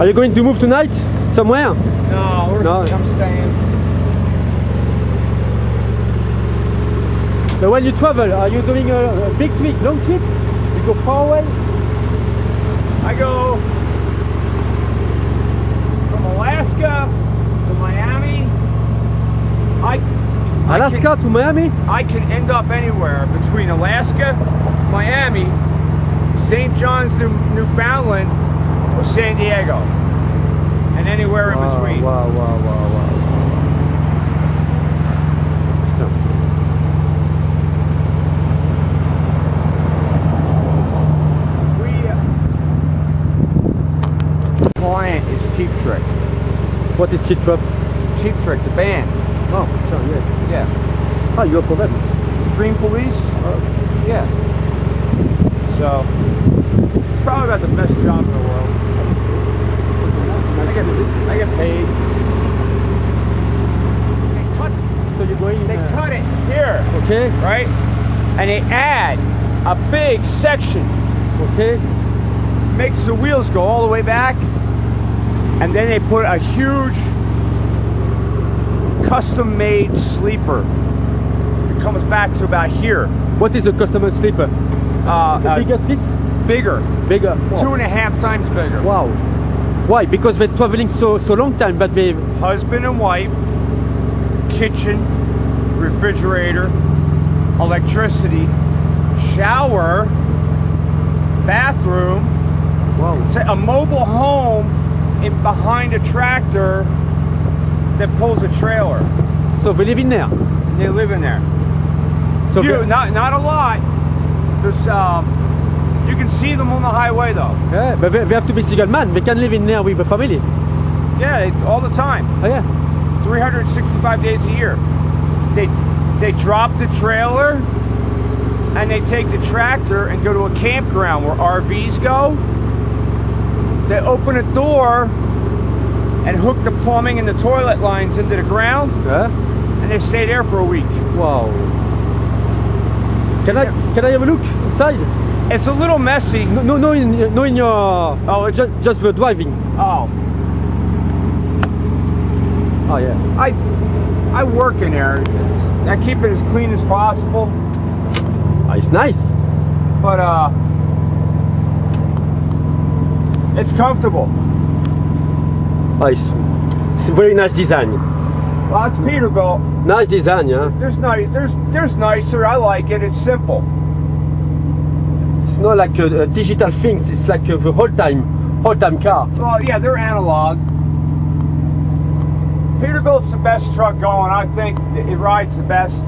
Are you going to move tonight? Somewhere? No, I'm staying. But when you travel, are you doing a big trip, long trip? You go far away? I go from Alaska to Miami. Alaska to Miami? I can end up anywhere between Alaska, Miami, St. John's, Newfoundland, or San Diego, and anywhere in between. Wow. Client is Cheap Trick. What is Cheap Trick? Cheap Trick, the band. Oh, sure, yeah. Yeah. Ah, you're for them. Dream Police? Yeah. So, it's probably about the best job in the world. I get paid. They cut, So you're going they cut it here, okay, right? And they add a big section. okay. Makes the wheels go all the way back. And then they put a huge custom-made sleeper. It comes back to about here. What is the customer sleeper? The biggest piece? Bigger. Bigger. Wow. 2.5 times bigger. Wow. Why? Because they're traveling so long time, but they... Husband and wife, kitchen, refrigerator, electricity, shower, bathroom. Wow. It's a mobile home behind a tractor that pulls a trailer. So they live in there? They live in there. So Few, not a lot. There's you can see them on the highway though. yeah, but they have to be single man. They can live in there with a family. Yeah, all the time. Oh yeah. 365 days a year. They drop the trailer and they take the tractor and go to a campground where RVs go. They open a door and hook the plumbing and the toilet lines into the ground, Yeah. and they stay there for a week. Wow. Can I have a look inside? It's a little messy. No in your... Oh, it's just the driving. oh. Oh yeah. I work in there. I keep it as clean as possible. Oh, it's nice. But it's comfortable. Oh, it's very nice design. Well, it's Peterbilt. Nice design, yeah. There's nicer. I like it. It's simple. It's not like a digital things. It's like the whole time car. Well, yeah, they're analog. Peterbilt's the best truck going. I think it rides the best.